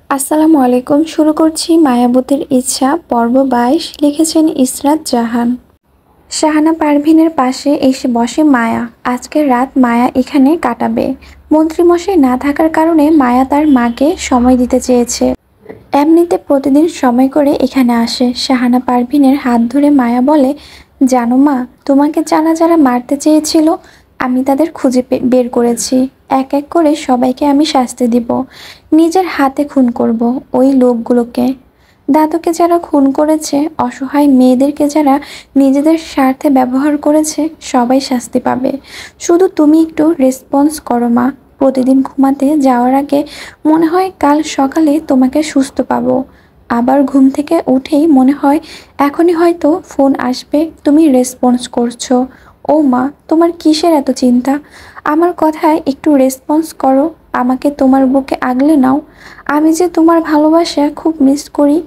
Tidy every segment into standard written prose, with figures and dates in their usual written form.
আসসালামু আলাইকুম। শুরু করছি মায়াবতীর ইচ্ছা পর্ব ২২। লিখেছেন ইসরাত জাহান। শাহানা পারভীনের পাশে এসে বসে মায়া। আজকের রাত মায়া এখানে কাটাবে। মন্ত্রীমশাই না থাকার কারণে মায়া তার মাকে সময় দিতে চেয়েছে। এমনিতে প্রতিদিন সময় করে এখানে আসে। শাহানা পারভীনের হাত ধরে মায়া বলে, জানো মা, তোমাকে যারা যারা মারতে চেয়েছিল আমি তাদের খুঁজে বের করেছি। এক এক করে সবাইকে আমি শাস্তি দিব। নিজের হাতে খুন করব ওই লোকগুলোকে। দাদুকে যারা খুন করেছে, অসহায় মেয়েদেরকে যারা নিজেদের স্বার্থে ব্যবহার করেছে, সবাই শাস্তি পাবে। শুধু তুমি একটু রেসপন্স করো মা। প্রতিদিন ঘুমাতে যাওয়ার আগে মনে হয় কাল সকালে তোমাকে সুস্থ পাবো। আবার ঘুম থেকে উঠেই মনে হয় এখনই হয়তো ফোন আসবে, তুমি রেসপন্স করছো। ও মা, তোমার কিসের এত চিন্তা? আমার কথায় একটু রেসপন্স করো। আমাকে তোমার বুকে আগলে নাও। আমি যে তোমার ভালোবাসা খুব মিস করি।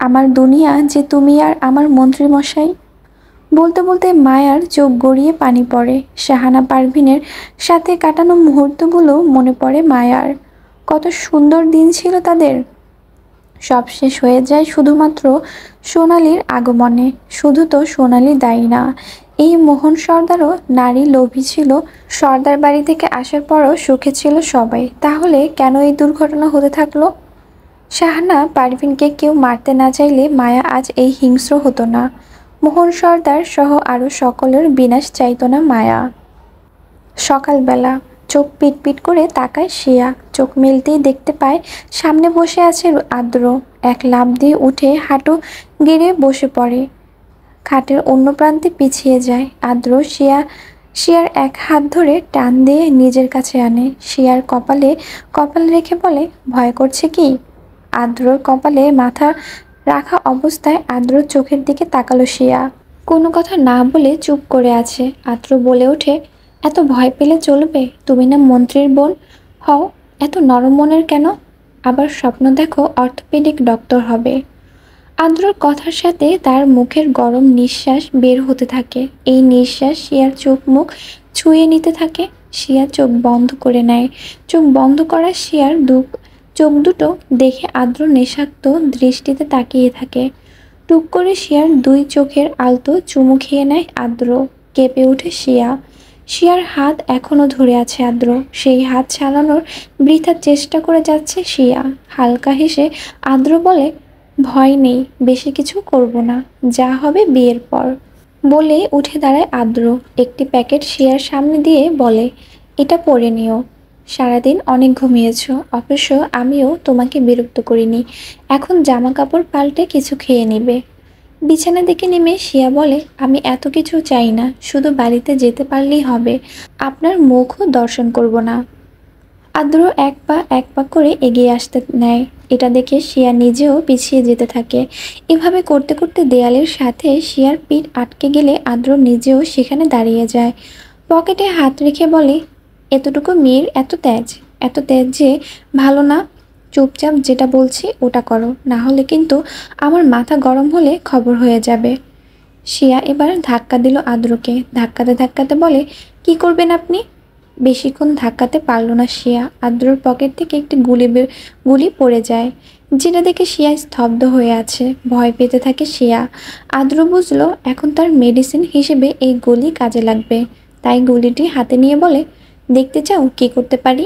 আমার দুনিয়া যে তুমি আর আমার মন্ত্রীমশাই। বলতে বলতে মায়ার চোখ গড়িয়ে পানি পড়ে। শাহানা পারভীনের সাথে কাটানো মুহূর্তগুলো মনে পড়ে মায়ার। কত সুন্দর দিন ছিল তাদের। সব শেষ হয়ে যায় শুধুমাত্র সোনালির আগমনে। শুধু তো সোনালি দায়ী না, এই মোহন সর্দারও নারী লোভী ছিল। সর্দার বাড়ি থেকে আসার পরও সুখে ছিল সবাই। তাহলে কেন এই দুর্ঘটনা হতে থাকলো? শাহানা পারভীনকে কেউ মারতে না চাইলে মায়া আজ এই হিংস্র হতো না। মোহন সর্দার সহ আরও সকলের বিনাশ চাইতো না মায়া। সকালবেলা চোখ পিটপিট করে তাকায় শিয়া। চোখ মেলতেই দেখতে পায় সামনে বসে আছে আদ্র। এক লাফ দিয়ে উঠে হাঁটু গেড়ে বসে পড়ে। খাটের অন্য প্রান্তে পিছিয়ে যায় আদ্র। শিয়ার এক হাত ধরে টান দিয়ে নিজের কাছে আনে। শিয়ার কপালে কপাল রেখে বলে, ভয় করছে কি? আদ্রর কপালে মাথা রাখা অবস্থায় আদ্রর চোখের দিকে তাকালো শিয়া। কোনো কথা না বলে চুপ করে আছে। আদ্র বলে ওঠে, এত ভয় পেলে চলবে? তুমি না মন্ত্রীর বোন হও, এত নরম মনের কেন? আবার স্বপ্ন দেখো অর্থোপেডিক ডক্টর হবে। আদ্রর কথার সাথে তার মুখের গরম নিঃশ্বাস বের হতে থাকে। এই নিঃশ্বাস শিয়ার চোখ মুখ ছুঁয়ে নিতে থাকে। শিয়া চোখ বন্ধ করে নেয়। চোখ বন্ধ করা শিয়ার চোখ দুটো দেখে আদ্র নেশাক্ত দৃষ্টিতে তাকিয়ে থাকে। টুক করে শিয়ার দুই চোখের আলতো চুমু খেয়ে নেয় আদ্র। কেঁপে ওঠে শিয়া। শিয়ার হাত এখনো ধরে আছে আদ্র। সেই হাত চালানোর বৃথা চেষ্টা করে যাচ্ছে শিয়া। হালকা হেসে আদ্র বলে, ভয় নেই, বেশি কিছু করব না, যা হবে বিয়ের পর। বলে উঠে দাঁড়ায় আদ্র। একটি প্যাকেট শিয়ার সামনে দিয়ে বলে, এটা পরে নিও। সারাদিন অনেক ঘুমিয়েছ, অবশ্য আমিও তোমাকে বিরক্ত করিনি। এখন জামা কাপড় পাল্টে কিছু খেয়ে নিবে। বিছানা দিকে নেমে শিয়া বলে, আমি এত কিছু চাই না, শুধু বাড়িতে যেতে পারলেই হবে। আপনার মুখও দর্শন করব না। আদ্র এক পা করে এগিয়ে আসতে নেয়। এটা দেখে শিয়া নিজেও পিছিয়ে যেতে থাকে। এভাবে করতে করতে দেয়ালের সাথে শিয়ার পিঠ আটকে গেলে আদ্র নিজেও সেখানে দাঁড়িয়ে যায়। পকেটে হাত রেখে বলে, এতটুকু মেয়ের এত তেজ যে ভালো না। চুপচাপ যেটা বলছি ওটা করো, না হলে কিন্তু আমার মাথা গরম হলে খবর হয়ে যাবে। শিয়া এবার ধাক্কা দিল আদ্রকে। ধাক্কাতে ধাক্কাতে বলে, কি করবেন আপনি? বেশিক্ষণ ধাক্কাতে পারল না শিয়া। আদ্রর পকেট থেকে একটি গুলি পড়ে যায়, যেটা দেখে শিয়া স্তব্ধ হয়ে আছে। ভয় পেতে থাকে শিয়া। আদ্র বুঝলো এখন তার মেডিসিন হিসেবে এই গুলি কাজে লাগবে। তাই গুলিটি হাতে নিয়ে বলে, দেখতে চাও কি করতে পারি?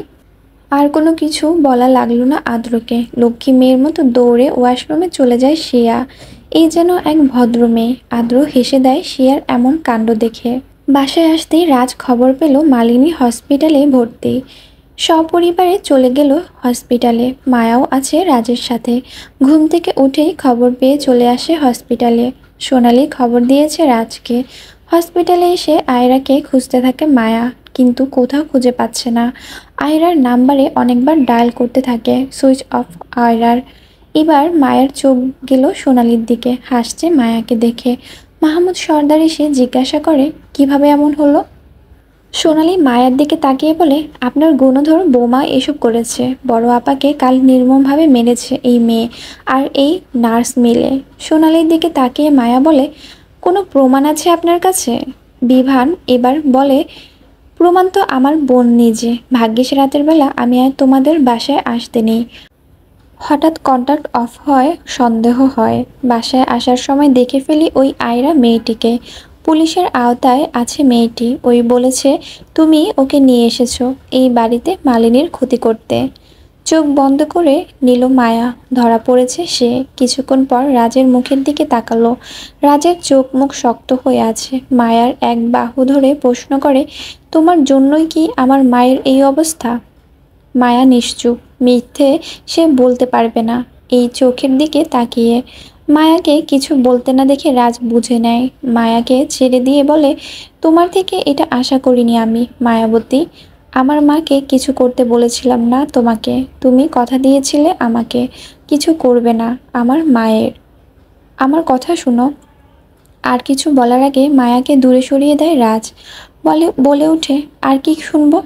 আর কোনো কিছু বলা লাগলো না আদ্রকে। লক্ষ্মী মেয়ের মতো দৌড়ে ওয়াশরুমে চলে যায় শিয়া। এই যেন এক ভদ্র মেয়ে। আদ্র হেসে দেয় শিয়ার এমন কাণ্ড দেখে। বাসায় আসতেই রাজ খবর পেল মালিনী হসপিটালে ভর্তি। সপরিবারে চলে গেল হসপিটালে। মায়াও আছে রাজের সাথে। ঘুম থেকে উঠেই খবর পেয়ে চলে আসে হসপিটালে। সোনালি খবর দিয়েছে রাজকে। হসপিটালে এসে আয়রাকে খুঁজতে থাকে মায়া, কিন্তু কোথাও খুঁজে পাচ্ছে না। আয়রার নাম্বারে অনেকবার ডায়াল করতে থাকে, সুইচ অফ আয়রার। এবার মায়ের চোখ গেল সোনালির দিকে। হাসছে মায়াকে দেখে। মাহমুদ সর্দার এসে জিজ্ঞাসা করে, কিভাবে এমন হলো? সোনালি মায়ের দিকে তাকিয়ে বলে, আপনার গুণধর বৌমা এসব করেছে। বড় আপাকে কাল নির্মমভাবে মেরেছে এই মেয়ে আর এই নার্স মিলে। সোনালির দিকে তাকিয়ে মায়া বলে, কোনো প্রমাণ আছে আপনার কাছে? বিভান এবার বলে, প্রমাণ তো আমার বোন নিজে। ভাগ্যিস রাতের বেলা আমি আর তোমাদের বাসায় আসতে নেই। হঠাৎ কন্টাক্ট অফ হয়, সন্দেহ হয়। বাসায় আসার সময় দেখে ফেলি ওই আয়রা মেয়েটিকে। পুলিশের আওতায় আছে মেয়েটি। ওই বলেছে তুমি ওকে নিয়ে এসেছো এই বাড়িতে মালিনীর ক্ষতি করতে। চোখ বন্ধ করে নিল মায়া। ধরা পড়েছে সে। কিছুক্ষণ পর রাজের মুখের দিকে তাকালো। রাজের চোখ মুখ শক্ত হয়ে আছে। মায়ার এক বাহু ধরে প্রশ্ন করে, তোমার জন্যই কি আমার মায়ের এই অবস্থা? মায়া নিশ্চুপ। মিথ্যে সে বলতে পারবে না এই চোখের দিকে তাকিয়ে। মায়াকে কিছু বলতে না দেখে রাজ বুঝে নেয়। মায়াকে ছেড়ে দিয়ে বলে, তোমার থেকে এটা আশা করিনি আমি মায়াবতী। আমার মাকে কিছু করতে বলেছিলাম না তোমাকে। তুমি কথা দিয়েছিলে আমাকে কিছু করবে না আমার মায়ের। আমার কথা শুনো। আর কিছু বলার আগে মায়াকে দূরে সরিয়ে দেয় রাজ। বলে ওঠে, আর কি শুনবো?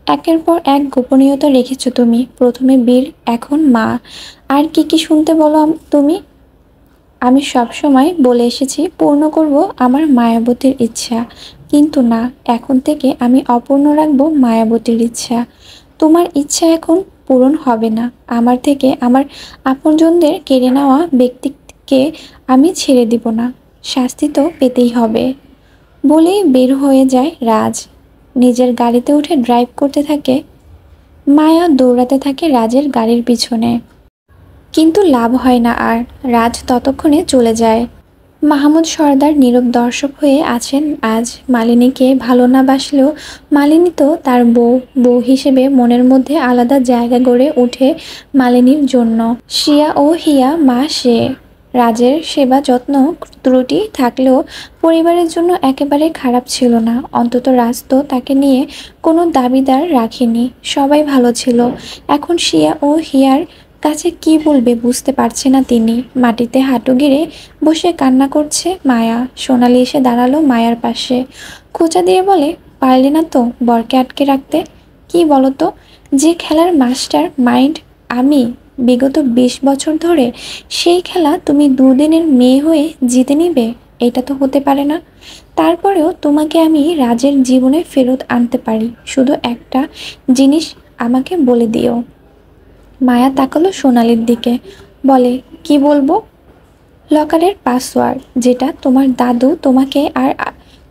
একের পর এক গোপনীয়তা রেখেছো তুমি। প্রথমে বীর, এখন মা। আর কি কি শুনতে বলো তুমি? আমি সব সময় বলে এসেছি পূর্ণ করব আমার মায়াবতীর ইচ্ছা। কিন্তু না, এখন থেকে আমি অপূর্ণ রাখবো মায়াবতীর ইচ্ছা। তোমার ইচ্ছা এখন পূরণ হবে না। আমার থেকে আমার আপনজনদের কেড়ে নেওয়া ব্যক্তিকে আমি ছেড়ে দিব না। শাস্তি তো পেতেই হবে। বলেই বের হয়ে যায় রাজ। নিজের গাড়িতে উঠে ড্রাইভ করতে থাকে। মায়া দৌড়াতে থাকে রাজের গাড়ির পিছনে। কিন্তু লাভ হয় না আর। রাজ ততক্ষণে চলে যায়। মাহমুদ সর্দার নীরব দর্শক হয়ে আছেন আজ। মালিনীকে ভালো না বাসলেও মালিনী তো তার বউ। বউ হিসেবে মনের মধ্যে আলাদা জায়গা গড়ে ওঠে মালিনীর জন্য। শিয়া ও হিয়া মা সে। রাজের সেবা যত্ন ত্রুটি থাকলেও পরিবারের জন্য একেবারে খারাপ ছিল না। অন্তত রাজ তো তাকে নিয়ে কোনো দাবিদার রাখেনি। সবাই ভালো ছিল। এখন শিয়া ও হিয়ার কাছে কি বলবে বুঝতে পারছে না তিনি। মাটিতে হাঁটু গেড়ে বসে কান্না করছে মায়া। সোনালি এসে দাঁড়ালো মায়ার পাশে। খোঁচা দিয়ে বলে, পারলে না তো বরকে আটকে রাখতে? কি বলতো, যে খেলার মাস্টার মাইন্ড আমি বিগত 20 বছর ধরে, সেই খেলা তুমি দুদিনের মেয়ে হয়ে জিতে নিবে? এটা তো হতে পারে না। তারপরেও তোমাকে আমি রাজের জীবনে ফেরত আনতে পারি। শুধু একটা জিনিস আমাকে বলে দিও। মায়া তাকালো সোনালির দিকে। বলে, কি বলবো? লকারের পাসওয়ার্ড, যেটা তোমার দাদু তোমাকে আর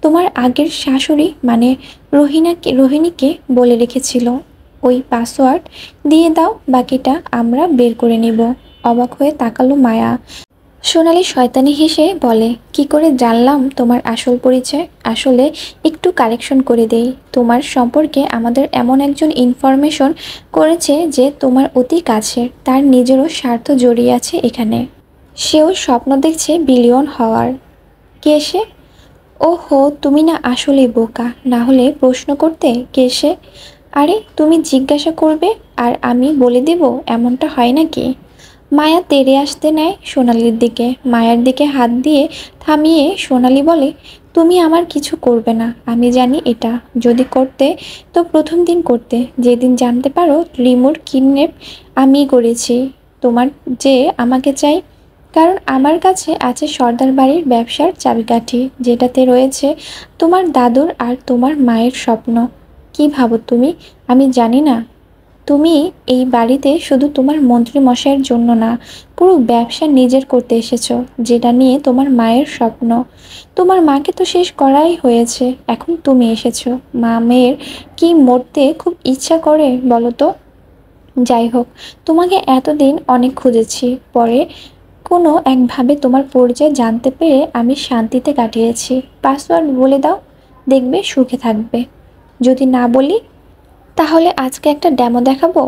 তোমার আগের শাশুড়ি মানে রোহিণীকে বলে রেখেছিল। ওই পাসওয়ার্ড দিয়ে দাও, বাকিটা আমরা বের করে নিব। অবাক হয়ে তাকালো মায়া। সোনালি শয়তানি হেসে বলে, কি করে জানলাম তোমার আসল পরিচয়? আসলে একটু কারেকশন করে দেই। তোমার সম্পর্কে আমাদের এমন একজন ইনফরমেশন করেছে যে তোমার অতি কাছের। তার নিজেরও স্বার্থ জড়িয়ে আছে এখানে। সেও স্বপ্ন দেখছে বিলিয়ন হওয়ার। কে সে? ওহো, তুমি না আসলেই বোকা। না হলে প্রশ্ন করতে কে সে? আরে তুমি জিজ্ঞাসা করবে আর আমি বলে দেব, এমনটা হয় নাকি? মায়া তেড়ে আসতে নেয় সোনালির দিকে। মায়ার দিকে হাত দিয়ে থামিয়ে সোনালি বলে, তুমি আমার কিছু করবে না। আমি জানি এটা। যদি করতে তো প্রথম দিন করতে, যেদিন জানতে পারো রিমুর কিডন্যাপ আমি করেছি। তোমার যে আমাকে চাই, কারণ আমার কাছে আছে সর্দার বাড়ির ব্যবসার চাবিকাঠি, যেটাতে রয়েছে তোমার দাদুর আর তোমার মায়ের স্বপ্ন। কি ভাবো তুমি আমি জানি না? তুমি এই বাড়িতে শুধু তোমার মন্ত্রী মশাইয়ের জন্য না, পুরো ব্যবসা নিজের করতে এসেছো, যেটা নিয়ে তোমার মায়ের স্বপ্ন। তোমার মাকে তো শেষ করাই হয়েছে, এখন তুমি এসেছো। মা মেয়ের কি মরতে খুব ইচ্ছা করে বলো তো? যাই হোক, তোমাকে এতদিন অনেক খুঁজেছি। পরে কোনো একভাবে তোমার পরিচয় জানতে পেরে আমি শান্তিতে কাটিয়েছি। পাসওয়ার্ড বলে দাও, দেখবে সুখে থাকবে। যদি না বলি, তাহলে আজকে একটা ডেমো দেখাবো।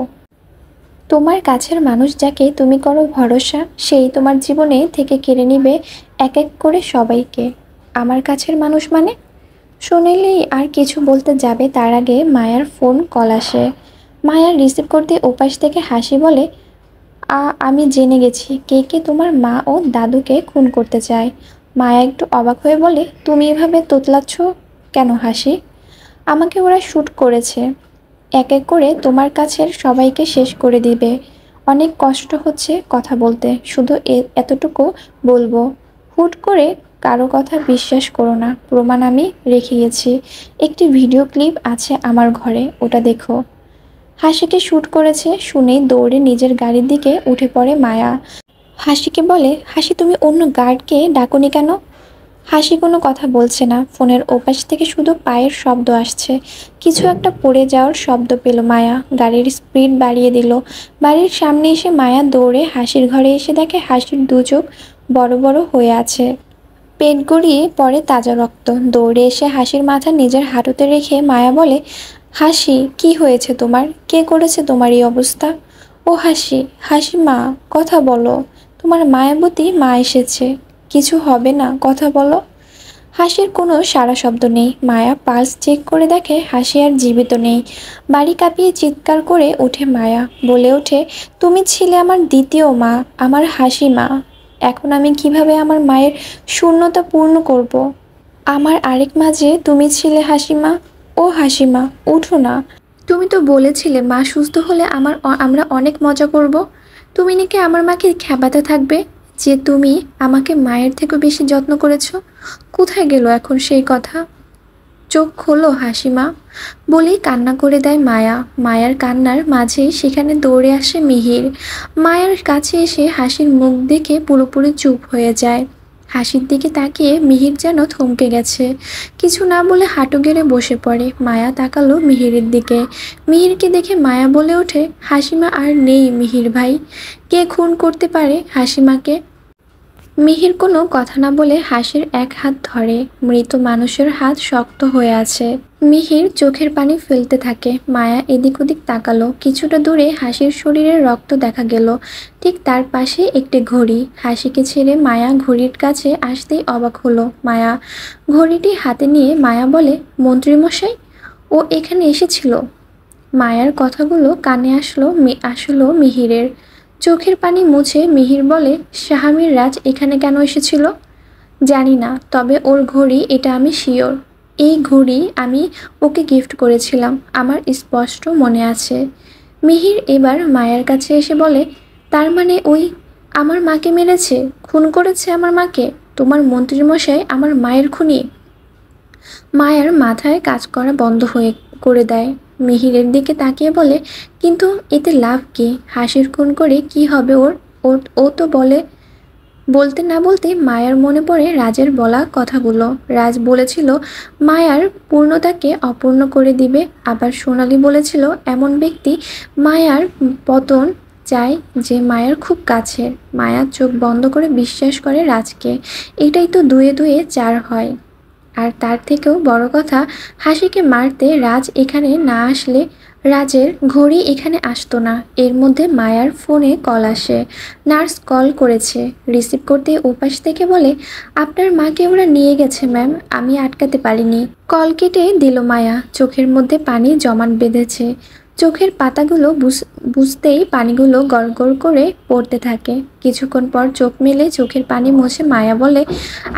তোমার কাছের মানুষ যাকে তুমি করো ভরসা, সেই তোমার জীবনে থেকে কেড়ে নিবে এক এক করে সবাইকে। আমার কাছের মানুষ মানে? শুনলেই আর কিছু বলতে যাবে তার আগে মায়ার ফোন কল আসে। মায়ার রিসিভ করতে ওপাশ থেকে হাসি বলে, আমি জেনে গেছি কে কে তোমার মা ও দাদুকে খুন করতে চায়। মায়া একটু অবাক হয়ে বলে, তুমি এভাবে তোতলাচ্ছ কেন হাসি? আমাকে ওরা শ্যুট করেছে। এক এক করে তোমার কাছের সবাইকে শেষ করে দিবে। অনেক কষ্ট হচ্ছে কথা বলতে। শুধু এতটুকু বলবো, হুট করে কারো কথা বিশ্বাস করো না। প্রমাণ আমি রেখে গেছি। একটি ভিডিও ক্লিপ আছে আমার ঘরে, ওটা দেখো। হাসিকে শ্যুট করেছে শুনেই দৌড়ে নিজের গাড়ির দিকে উঠে পড়ে মায়া। হাসিকে বলে, হাসি তুমি অন্য গার্ডকে ডাকোনি কেন? হাসি কোনো কথা বলছে না, ফোনের ওপাশ থেকে শুধু পায়ের শব্দ আসছে। কিছু একটা পড়ে যাওয়ার শব্দ পেল মায়া, গাড়ির স্পিড বাড়িয়ে দিল। বাড়ির সামনে এসে মায়া দৌড়ে হাসির ঘরে এসে দেখে হাসির দু চোখ বড় বড় হয়ে আছে, পেট গড়িয়ে পড়ে তাজা রক্ত। দৌড়ে এসে হাসির মাথা নিজের হাঁটুতে রেখে মায়া বলে, হাসি কি হয়েছে তোমার? কে করেছে তোমার এই অবস্থা? ও হাসি, হাসি মা, কথা বলো, তোমার মায়াবতী মা এসেছে, কিছু হবে না, কথা বলো। হাসির কোনো সাড়া শব্দ নেই। মায়া পালস চেক করে দেখে হাসি আর জীবিত নেই। বাড়ি কাঁপিয়ে চিৎকার করে ওঠে মায়া, বলে ওঠে, তুমি ছিলে আমার দ্বিতীয় মা, আমার হাসি মা। এখন আমি কিভাবে আমার মায়ের শূন্যতা পূর্ণ করব? আমার আরেক মা যে তুমি ছিলে হাসিমা। ও হাসিমা, উঠো না। তুমি তো বলেছিলে মা সুস্থ হলে আমরা অনেক মজা করব। তুমি নাকি আমার মাকে খেপাতে থাকবে যে তুমি আমাকে মায়ের থেকেও বেশি যত্ন করেছো। কোথায় গেল এখন সেই কথা? চোখ খোলো হাসিমা, বলেই কান্না করে দেয় মায়া। মায়ার কান্নার মাঝেই সেখানে দৌড়ে আসে মিহির। মায়ার কাছে এসে হাসির মুখ দেখে পুরোপুরি চুপ হয়ে যায়। হাসির দিকে তাকিয়ে মিহির যেন থমকে গেছে, কিছু না বলে হাঁটু গেড়ে বসে পড়ে। মায়া তাকালো মিহিরের দিকে। মিহিরকে দেখে মায়া বলে ওঠে, হাসিমা আর নেই মিহির ভাই। কে খুন করতে পারে হাসিমাকে? মিহির কোনো কথা না বলে হাসির এক হাত ধরে। মৃত মানুষের হাত শক্ত হয়ে আছে। মিহির চোখের পানি ফেলতে থাকে। মায়া এদিক ওদিক তাকালো। কিছুটা দূরে হাসির শরীরের রক্ত দেখা গেল। ঠিক তার পাশে একটি ঘড়ি। হাসিকে ছেড়ে মায়া ঘড়ির কাছে আসতেই অবাক হলো মায়া। ঘড়িটি হাতে নিয়ে মায়া বলে, মন্ত্রীমশাই, ও এখানে এসেছিল? মায়ার কথাগুলো কানে আসলো মিহিরের। চোখের পানি মুছে মিহির বলে, শাহামির রাজ এখানে কেন এসেছিল? জানি না, তবে ওর ঘড়ি, এটা আমি শিওর। এই ঘড়ি আমি ওকে গিফট করেছিলাম, আমার স্পষ্ট মনে আছে। মিহির এবার মায়ের কাছে এসে বলে, তার মানে ওই আমার মাকে মেরেছে, খুন করেছে আমার মাকে? তোমার মন্ত্রীমশাই আমার মায়ের খুনি? মায়ার মাথায় কাজ করা বন্ধ করে দেয়। মিহিরের দিকে তাকিয়ে বলে, কিন্তু এতে লাভ কি? হাসির খুন করে কি হবে ওর? ও তো বলতে না বলতে মায়ার মনে পড়ে রাজের বলা কথাগুলো। রাজ বলেছিল মায়ার পূর্ণতাকে অপূর্ণ করে দিবে। আবার সোনালি বলেছিল এমন ব্যক্তি মায়ার পতন চায় যে মায়ার খুব কাছের। মায়া চোখ বন্ধ করে বিশ্বাস করে রাজকে। এটাই তো দুয়ে দুয়ে চার হয়। আর তার থেকেও বড় কথা, হাসিকে মারতে রাজ এখানে না আসলে রাজের ঘড়ি এখানে আসতো না। এর মধ্যে মায়ার ফোনে কল আসে। নার্স কল করেছে। রিসিভ করতে ওপাশ থেকে বলে, আপনার মাকে ওরা নিয়ে গেছে ম্যাম, আমি আটকাতে পারিনি। কল কেটে দিল মায়া। চোখের মধ্যে পানি জমাট বেঁধেছে। চোখের পাতাগুলো বুঝতেই পানিগুলো গড়গড় করে পড়তে থাকে। কিছুক্ষণ পর চোখ মেলে চোখের পানি মুছে মায়া বলে,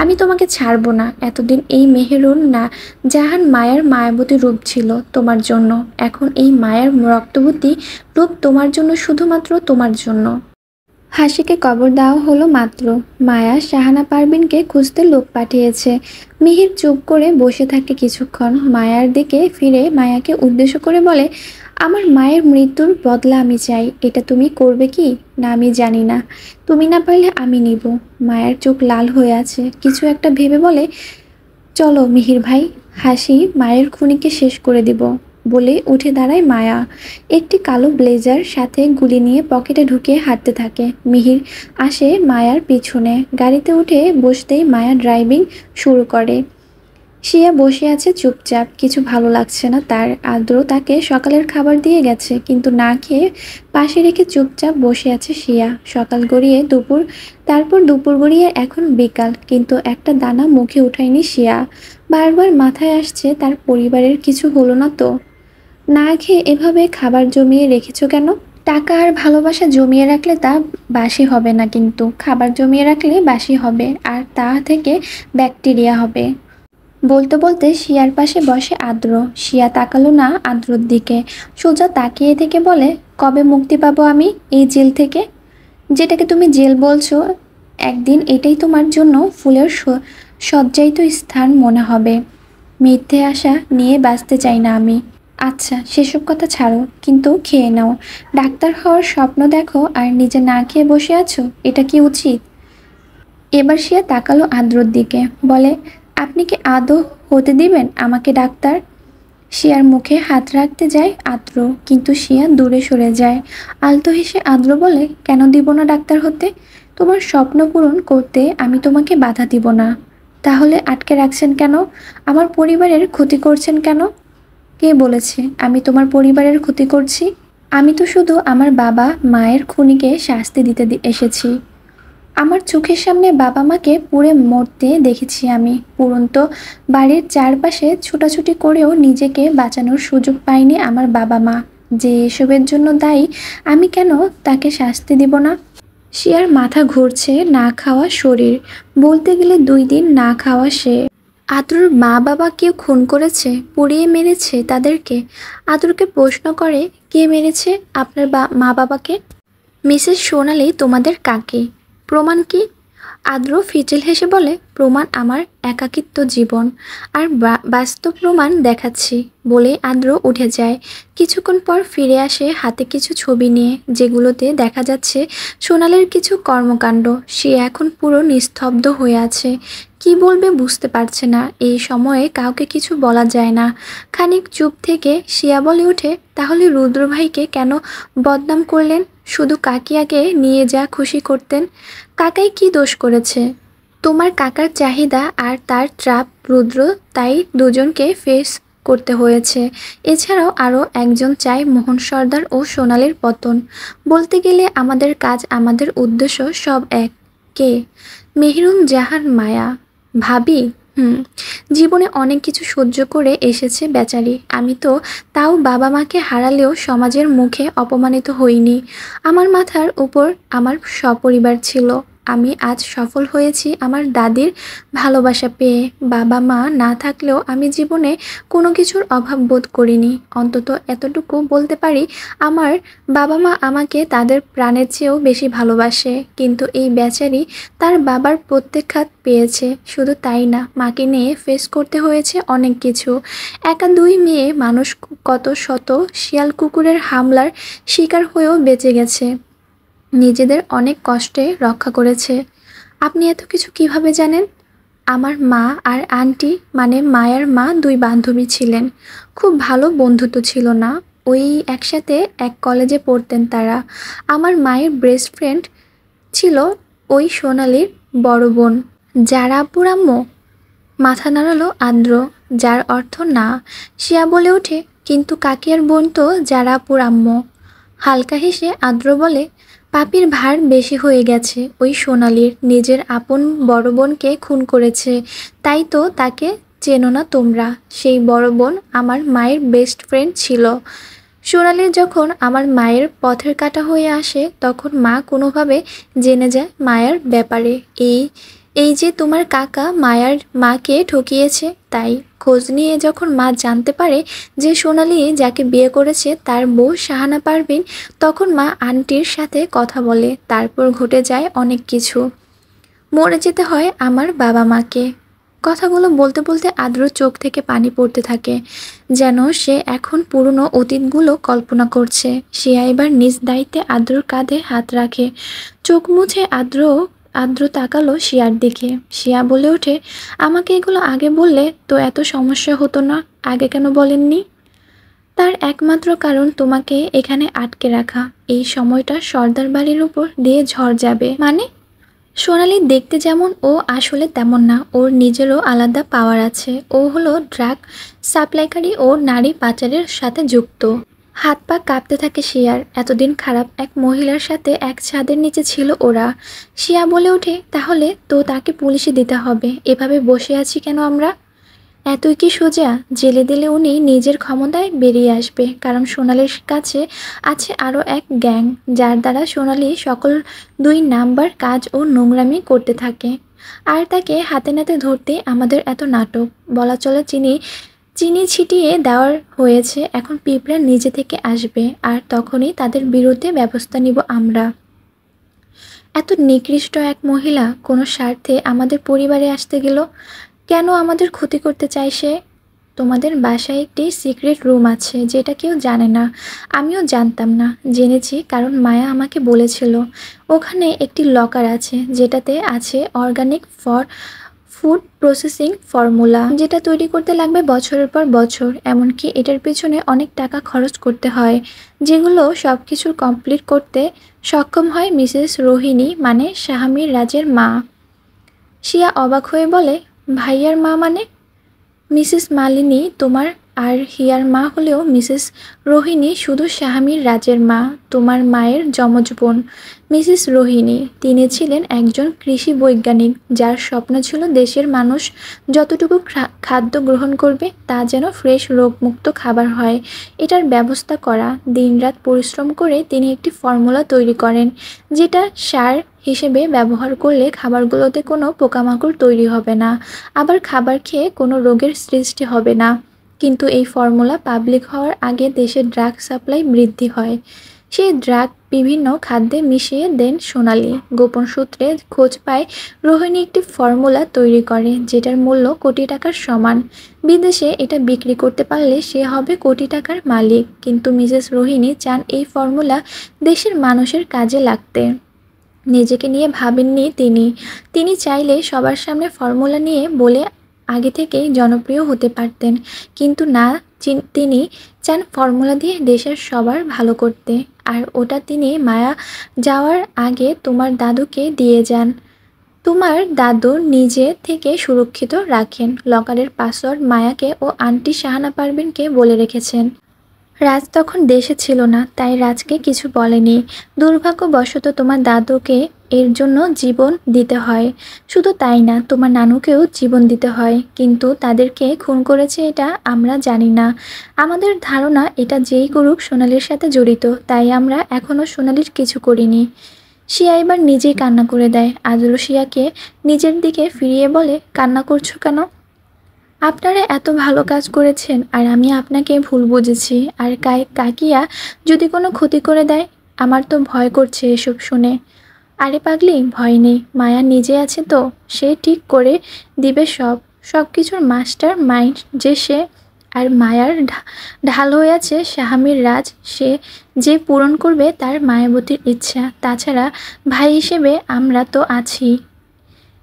আমি তোমাকে ছাড়বো না। এতদিন এই মেহেরুন না জাহান মায়ার মায়াবতী রূপ ছিল তোমার জন্য। এখন এই মায়ার রক্তবতী রূপ তোমার জন্য, শুধুমাত্র তোমার জন্য। হাসিকে কবর দেওয়া হলো মাত্র। মায়া শাহানা পারভিনকে খুঁজতে লোক পাঠিয়েছে। মিহির চুপ করে বসে থাকে কিছুক্ষণ। মায়ার দিকে ফিরে মায়াকে উদ্দেশ্য করে বলে, আমার মায়ের মৃত্যুর বদলা আমি চাই। এটা তুমি করবে কি না আমি জানি না, তুমি না পারলে আমি নিব। মায়ার চোখ লাল হয়ে আছে। কিছু একটা ভেবে বলে, চলো মিহির ভাই, হাসি মায়ের খুনিকে শেষ করে দিব। বলে উঠে দাঁড়ায় মায়া। একটি কালো ব্লেজার সাথে গুলি নিয়ে পকেটে ঢুকিয়ে হাঁটতে থাকে। মিহির আসে মায়ার পিছনে। গাড়িতে উঠে বসতেই মায়া ড্রাইভিং শুরু করে। শিয়া বসে আছে চুপচাপ, কিছু ভালো লাগছে না তার। আদ্র তাকে সকালের খাবার দিয়ে গেছে, কিন্তু না খেয়ে পাশে রেখে চুপচাপ বসে আছে শিয়া। সকাল গড়িয়ে দুপুর, তারপর দুপুর গড়িয়ে এখন বিকাল, কিন্তু একটা দানা মুখে উঠায়নি শিয়া। বারবার মাথায় আসছে তার পরিবারের কিছু হলো না তো? না খেয়ে এভাবে খাবার জমিয়ে রেখেছো কেন? টাকা আর ভালোবাসা জমিয়ে রাখলে তা বাসি হবে না, কিন্তু খাবার জমিয়ে রাখলে বাসি হবে, আর তা থেকে ব্যাকটেরিয়া হবে। বলতে বলতে শিয়ার পাশে বসে আদ্র। শিয়া তাকালো না আদ্রর দিকে, সোজা তাকিয়ে থেকে বলে, কবে মুক্তি পাবো আমি এই জেল থেকে? যেটাকে তুমি জেল বলছো, একদিন এটাই তোমার জন্য ফুলের সজ্জায়িত স্থান মনে হবে। মিথ্যে আশা নিয়ে বাঁচতে চাই না আমি। আচ্ছা, সেসব কথা ছাড়ো, কিন্তু খেয়ে নাও। ডাক্তার হওয়ার স্বপ্ন দেখো আর নিজে না খেয়ে বসে আছো, এটা কি উচিত? এবার সে তাকালো আদ্রর দিকে, বলে, আপনি কি আদৌ হতে দিবেন আমাকে ডাক্তার? শিয়ার মুখে হাত রাখতে যায় আদ্র, কিন্তু শিয়া দূরে সরে যায়। আলতো হেসে আদ্র বলে, কেন দিব না ডাক্তার হতে? তোমার স্বপ্ন পূরণ করতে আমি তোমাকে বাধা দিব না। তাহলে আটকে রাখছেন কেন? আমার পরিবারের ক্ষতি করছেন কেন? কে বলেছে আমি তোমার পরিবারের ক্ষতি করছি? আমি তো শুধু আমার বাবা মায়ের খুনিকে শাস্তি দিতে এসেছি। আমার চোখের সামনে বাবা মাকে পুড়ে মরতে দেখেছি আমি। পুরন্ত বাড়ির চারপাশে ছোটাছুটি করেও নিজেকে বাঁচানোর সুযোগ পায়নি আমার বাবা মা। যে এসবের জন্য দায়ী, আমি কেন তাকে শাস্তি দিব না? শিয়ার মাথা ঘুরছে, না খাওয়া শরীর। বলতে গেলে 2 দিন না খাওয়া সে। আদ্রর মা বাবা কেউ খুন করেছে, পুড়িয়ে মেরেছে তাদেরকে? আদ্রকে প্রশ্ন করে, কে মেরেছে আপনার মা বাবাকে? মিসেস সোনালি তোমাদের কাকে? প্রমাণ কি? আদ্র ফিচেল হেসে বলে, প্রমাণ আমার একাকিত্ব জীবন, আর বাস্তব প্রমাণ দেখাচ্ছি। বলে আদ্র উঠে যায়। কিছুক্ষণ পর ফিরে আসে হাতে কিছু ছবি নিয়ে, যেগুলোতে দেখা যাচ্ছে সোনালের কিছু কর্মকাণ্ড। সে এখন পুরো নিস্তব্ধ হয়ে আছে, কি বলবে বুঝতে পারছে না। এই সময়ে কাউকে কিছু বলা যায় না। খানিক চুপ থেকে শিয়া বলে ওঠে, তাহলে রুদ্র ভাইকে কেন বদনাম করলেন? শুধু কাকিয়াকে নিয়ে যা খুশি করতেন। কাকাই কি দোষ করেছে? তোমার কাকার চাহিদা আর তার ট্রাপ রুদ্র, তাই দুজনকে ফেস করতে হয়েছে। এছাড়াও আরও একজন চায় মোহন সর্দার ও সোনালির পতন। বলতে গেলে আমাদের কাজ, আমাদের উদ্দেশ্য সব এক। কে? মেহেরুন জাহান মায়া। ভাবি, জীবনে অনেক কিছু সহ্য করে এসেছে বেচারি। আমি তো তাও বাবা মাকে হারালেও সমাজের মুখে অপমানিত হইনি। আমার মাথার উপর আমার সপরিবার ছিল। আমি আজ সফল হয়েছি আমার দাদির ভালোবাসা পেয়ে। বাবা মা না থাকলেও আমি জীবনে কোনো কিছুর অভাব বোধ করিনি। অন্তত এতটুকু বলতে পারি, আমার বাবা মা আমাকে তাদের প্রাণের চেয়েও বেশি ভালোবাসে। কিন্তু এই বেচারি তার বাবার প্রত্যাখ্যাত পেয়েছে। শুধু তাই না, মাকে নিয়ে ফেস করতে হয়েছে অনেক কিছু। একা 2 মেয়ে মানুষ কত শত শিয়াল কুকুরের হামলার শিকার হয়েও বেঁচে গেছে। নিজেদের অনেক কষ্টে রক্ষা করেছে। আপনি এত কিছু কিভাবে জানেন? আমার মা আর আন্টি, মানে মায়ের মা, 2 বান্ধবী ছিলেন। খুব ভালো বন্ধুত্ব ছিল না? ওই একসাথে এক কলেজে পড়তেন তারা। আমার মায়ের বেস্ট ফ্রেন্ড ছিল ওই সোনালির বড় বোন। যারা আপুর আম্মু? মাথা নাড়ালো আদ্র, যার অর্থ না। শিয়া বলে ওঠে, কিন্তু কাকিয়ার বোন তো যারা আপুর আম্মু। হালকা হেসে আদ্র বলে, পাপির ভার বেশি হয়ে গেছে। ওই সোনালির নিজের আপন বড় বোনকে খুন করেছে, তাই তো তাকে চেনো না তোমরা। সেই বড় বোন আমার মায়ের বেস্ট ফ্রেন্ড ছিল। সোনালির যখন আমার মায়ের পথের কাটা হয়ে আসে, তখন মা কোনোভাবে জেনে যায় মায়ার ব্যাপারে। এই এই যে তোমার কাকা মায়ার মাকে ঠকিয়েছে, তাই খোঁজ নিয়ে যখন মা জানতে পারে যে সোনালি যাকে বিয়ে করেছে তার বউ শাহানা পারভিন, তখন মা আন্টির সাথে কথা বলে। তারপর ঘটে যায় অনেক কিছু। মরে যেতে হয় আমার বাবা মাকে। কথাগুলো বলতে বলতে আদ্রর চোখ থেকে পানি পড়তে থাকে, যেন সে এখন পুরনো অতীতগুলো কল্পনা করছে। সে এবার নিজ দায়িত্বে আদ্রর কাঁধে হাত রাখে। চোখ মুছে আদ্র তাকালো শিয়ার দিকে। শিয়া বলে ওঠে, আমাকে এগুলো আগে বললে তো এত সমস্যা হতো না। আগে কেন বলেননি? তার একমাত্র কারণ তোমাকে এখানে আটকে রাখা। এই সময়টা সর্দার বাড়ির উপর দিয়ে ঝড় যাবে। মানে? সোনালি দেখতে যেমন, ও আসলে তেমন না। ওর নিজেরও আলাদা পাওয়ার আছে। ও হলো ড্রাগ সাপ্লাইকারী ও নারী পাচারের সাথে যুক্ত। হাত পা কাঁপতে থাকে শিয়ার। এতদিন খারাপ এক মহিলার সাথে এক ছাদের নিচে ছিল ওরা। শিয়া বলে ওঠে, তাহলে তো তাকে পুলিশে দিতে হবে। এভাবে বসে আছি কেন আমরা? এতই কি সোজা? জেলে দিলে উনি নিজের ক্ষমতায় বেরিয়ে আসবে। কারণ সোনালির কাছে আছে আরও এক গ্যাং, যার দ্বারা সোনালি সকল 2 নাম্বার কাজ ও নোংরামি করতে থাকে। আর তাকে হাতে নাতে ধরতে আমাদের এত নাটক। বলা চলে চিনি চিনি ছিটিয়ে দেওয়ার হয়েছে। এখন পিঁপড়া নিজে থেকে আসবে, আর তখনই তাদের বিরুদ্ধে ব্যবস্থা নিব আমরা। এত নিকৃষ্ট এক মহিলা কোনো স্বার্থে আমাদের পরিবারে আসতে গেল? কেন আমাদের ক্ষতি করতে চায় সে? তোমাদের বাসায় একটি সিক্রেট রুম আছে যেটা কেউ জানে না। আমিও জানতাম না, জেনেছি কারণ মায়া আমাকে বলেছিল। ওখানে একটি লকার আছে যেটাতে আছে অর্গানিক ফুড প্রসেসিং ফর্মুলা, যেটা তৈরি করতে লাগবে বছরের পর বছর। এমনকি এটার পেছনে অনেক টাকা খরচ করতে হয়, যেগুলো সব কিছু কমপ্লিট করতে সক্ষম হয় মিসেস রোহিণী, মানে শাহামির রাজের মা। শিয়া অবাক হয়ে বলে, ভাইয়ার মা মানে? মিসেস মালিনী তোমার আর হিয়ার মা হলেও মিসেস রোহিণী শুধু শাহামির রাজের মা, তোমার মায়ের যমজ বোন। মিসেস রোহিণী, তিনি ছিলেন একজন কৃষি বৈজ্ঞানিক যার স্বপ্ন ছিল দেশের মানুষ যতটুকু খাদ্য গ্রহণ করবে তা যেন ফ্রেশ রোগমুক্ত খাবার হয়, এটার ব্যবস্থা করা। দিনরাত পরিশ্রম করে তিনি একটি ফর্মুলা তৈরি করেন যেটা সার হিসেবে ব্যবহার করলে খাবারগুলোতে কোনো পোকামাকড় তৈরি হবে না, আবার খাবার খেয়ে কোনো রোগের সৃষ্টি হবে না। কিন্তু এই ফর্মুলা পাবলিক হওয়ার আগে দেশের ড্রাগ সাপ্লাই বৃদ্ধি হয়। সেই ড্রাগ বিভিন্ন খাদ্যে মিশিয়ে দেন সোনালি। গোপন সূত্রে খোঁজ পায় রোহিণী একটি ফর্মুলা তৈরি করে যেটার মূল্য কোটি টাকার সমান। বিদেশে এটা বিক্রি করতে পারলে সে হবে কোটি টাকার মালিক। কিন্তু মিসেস রোহিণী চান এই ফর্মুলা দেশের মানুষের কাজে লাগতে। নিজেকে নিয়ে ভাবেননি তিনি চাইলে সবার সামনে ফর্মুলা নিয়ে বলে আগে থেকেই জনপ্রিয় হতে পারতেন, কিন্তু না, তিনি চান ফর্মুলা দিয়ে দেশের সবার ভালো করতে। আর ওটা তিনি মায়া যাওয়ার আগে তোমার দাদুকে দিয়ে যান। তোমার দাদু নিজে থেকে সুরক্ষিত রাখেন। লকারের পাসওয়ার্ড মায়াকে ও আন্টি শাহানা পারভিনকে বলে রেখেছেন। রাজ তখন দেশে ছিল না, তাই রাজকে কিছু বলেনি। দুর্ভাগ্যবশত তোমার দাদুকে এর জন্য জীবন দিতে হয়। শুধু তাই না, তোমার নানুকেও জীবন দিতে হয়। কিন্তু তাদেরকে খুন করেছে এটা আমরা জানি না। আমাদের ধারণা এটা যেই করুক সোনালির সাথে জড়িত, তাই আমরা এখনও সোনালির কিছু করিনি। শিয়া এবার নিজেই কান্না করে দেয়। আজরু শিয়াকে নিজের দিকে ফিরিয়ে বলে, কান্না করছো কেন? আপনারা এত ভালো কাজ করেছেন আর আমি আপনাকে ভুল বুঝেছি। আর কাকিয়া যদি কোনো ক্ষতি করে দেয়? আমার তো ভয় করছে এসব শুনে। আরে পাগলি, ভয় নেই, মায়া নিজে আছে তো, সে ঠিক করে দিবে সব কিছুর মাস্টার মাইন্ড যে সে। আর মায়ার ঢাল হয়ে আছে শাহামির রাজ, সে যে পূরণ করবে তার মায়াবতীর ইচ্ছা। তাছাড়া ভাই হিসেবে আমরা তো আছি।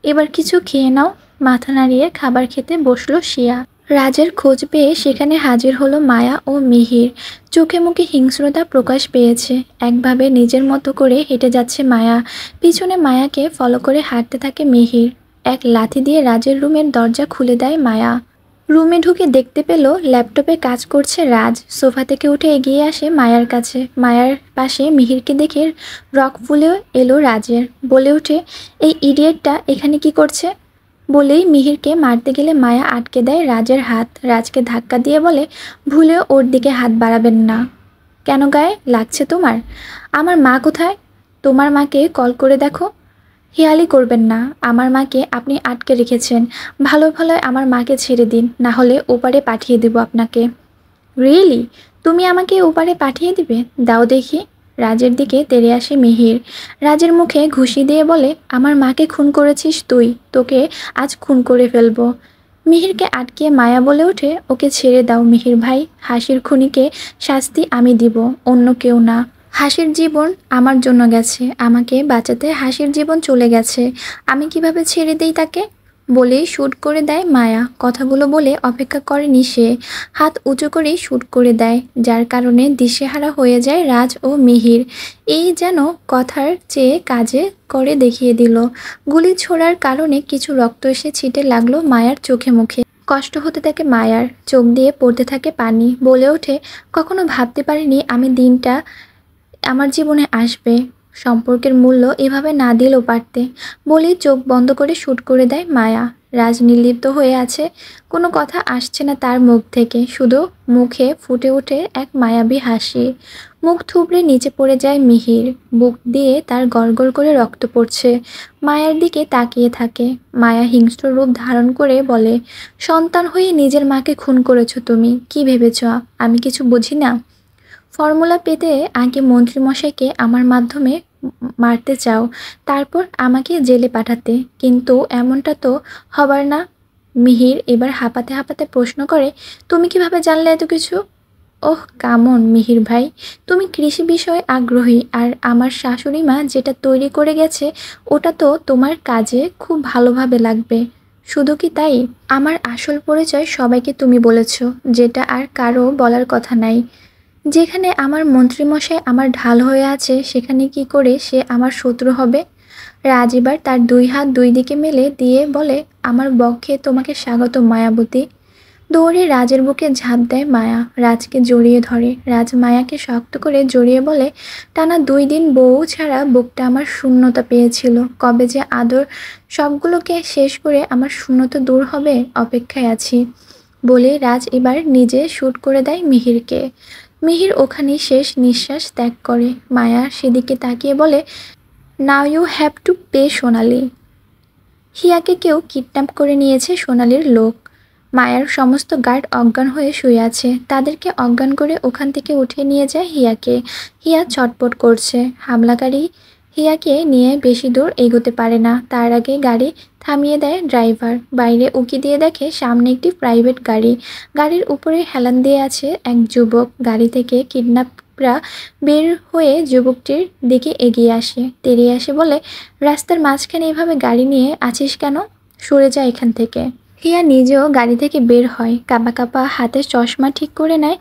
এবার কিছু খেয়ে নাও। মাথা নাড়িয়ে খাবার খেতে বসলো শিয়া। রাজের খোঁজ পেয়ে সেখানে হাজির হলো মায়া ও মিহির। চোখে মুখে হিংস্রতা প্রকাশ পেয়েছে। একভাবে নিজের মতো করে হেঁটে যাচ্ছে মায়া, পিছনে মায়াকে ফলো করে হাঁটতে থাকে মিহির। এক লাথি দিয়ে রাজের রুমের দরজা খুলে দেয় মায়া। রুমে ঢুকে দেখতে পেল ল্যাপটপে কাজ করছে রাজ। সোফা থেকে উঠে এগিয়ে আসে মায়ার কাছে। মায়ার পাশে মিহিরকে দেখে রক ফুলে এলো রাজের। বলে ওঠে, এই ইডিয়েটটা এখানে কি করছে? বলেই মিহিরকে মারতে গেলে মায়া আটকে দেয় রাজের হাত। রাজকে ধাক্কা দিয়ে বলে, ভুলেও ওর দিকে হাত বাড়াবেন না। কেন গায়ে লাগছে তোমার? আমার মা কোথায়? তোমার মাকে কল করে দেখো। হেয়ালি করবেন না, আমার মাকে আপনি আটকে রেখেছেন। ভালো ভালোই আমার মাকে ছেড়ে দিন, না হলে ওপারে পাঠিয়ে দেব আপনাকে। রিয়েলি? তুমি আমাকে ওপারে পাঠিয়ে দিবে? দাও দেখি। রাজের দিকে তেড়ে আসে মিহির। রাজের মুখে ঘুষি দিয়ে বলে, আমার মাকে খুন করেছিস তুই, তোকে আজ খুন করে ফেলবো। মিহিরকে আটকিয়ে মায়া বলে ওঠে, ওকে ছেড়ে দাও মিহির ভাই। হাসির খুনিকে শাস্তি আমি দিব, অন্য কেউ না। হাসির জীবন আমার জন্য গেছে, আমাকে বাঁচাতে হাসির জীবন চলে গেছে, আমি কিভাবে ছেড়ে দেই তাকে? বলেই শ্যুট করে দেয় মায়া। কথাগুলো বলে অপেক্ষা করেনি সে, হাত উঁচু করেই শ্যুট করে দেয়, যার কারণে দিশেহারা হয়ে যায় রাজ ও মিহির। এই যেন কথার চেয়ে কাজে করে দেখিয়ে দিল। গুলি ছোড়ার কারণে কিছু রক্ত এসে ছিটে লাগলো মায়ার চোখে মুখে। কষ্ট হতে থাকে মায়ার, চোখ দিয়ে পড়তে থাকে পানি। বলে ওঠে, কখনো ভাবতে পারিনি আমি দিনটা আমার জীবনে আসবে। সম্পর্কের মূল্য এভাবে না দিলেও পারতে। বলেই চোখ বন্ধ করে শ্যুট করে দেয় মায়া। রাজ নির্লিপ্ত হয়ে আছে, কোনো কথা আসছে না তার মুখ থেকে, শুধু মুখে ফুটে ওঠে এক মায়াবী হাসি। মুখ থুবড়ে নিচে পড়ে যায় মিহির, বুক দিয়ে তার গড়গড় করে রক্ত পড়ছে। মায়ার দিকে তাকিয়ে থাকে। মায়া হিংস্র রূপ ধারণ করে বলে, সন্তান হয়ে নিজের মাকে খুন করেছো তুমি, কি ভেবেছ আমি কিছু বুঝি না? ফর্মুলা পেতে আগে মন্ত্রীমশাইকে আমার মাধ্যমে মারতে চাও, তারপর আমাকে জেলে পাঠাতে, কিন্তু এমনটা তো হবার না। মিহির এবার হাঁপাতে হাঁপাতে প্রশ্ন করে, তুমি কিভাবে জানলে এত কিছু? ওহ কামন মিহির ভাই, তুমি কৃষি বিষয়ে আগ্রহী আর আমার শাশুড়ি মা যেটা তৈরি করে গেছে ওটা তো তোমার কাজে খুব ভালোভাবে লাগবে। শুধু কি তাই, আমার আসল পরিচয় সবাইকে তুমি বলেছ, যেটা আর কারো বলার কথা নাই। যেখানে আমার মন্ত্রীমশাই আমার ঢাল হয়ে আছে সেখানে কি করে সে আমার শত্রু হবে? রাজ এবার তার দুই হাত দুই দিকে মেলে দিয়ে বলে, আমার বক্ষে তোমাকে স্বাগত মায়াবতী। দৌড়ে রাজের বুকে ঝাঁপ দেয় মায়া, রাজকে জড়িয়ে ধরে। রাজ মায়াকে শক্ত করে জড়িয়ে বলে, টানা 2 দিন বউ ছাড়া বুকটা আমার শূন্যতা পেয়েছিল, কবে যে আদর সবগুলোকে শেষ করে আমার শূন্যতা দূর হবে অপেক্ষায় আছি। বলে রাজ এবার নিজে শ্যুট করে দেয় মিহিরকে। মিহির ওখানেই শেষ নিঃশ্বাস ত্যাগ করে। মায়া সেদিকে তাকিয়ে বলে, now you have to pay Sonali. হিয়াকে কেউ কিডন্যাপ করে নিয়েছে সোনালির লোক। মায়ার সমস্ত গার্ড অজ্ঞান হয়ে শুয়ে আছে, তাদেরকে অজ্ঞান করে ওখান থেকে উঠিয়ে নিয়ে যায় হিয়াকে। হিয়া ছটপট করছে। হামলাকারী হিয়াকে নিয়ে বেশি দূর এগোতে পারে না, তার আগে গাড়ি থামিয়ে দেয় ড্রাইভার। বাইরে উকি দিয়ে দেখে সামনে একটি প্রাইভেট গাড়ি, গাড়ির উপরে হেলান দিয়ে আছে এক যুবক। গাড়ি থেকে কিডন্যাপরা বের হয়ে যুবকটির দিকে এগিয়ে আসে, তেড়িয়ে আসে, বলে, রাস্তার মাঝখানে এভাবে গাড়ি নিয়ে আছিস কেন? সরে যা এখান থেকে। হিয়া নিজেও গাড়ি থেকে বের হয়, কাঁপা কাঁপা হাতে চশমা ঠিক করে নেয়।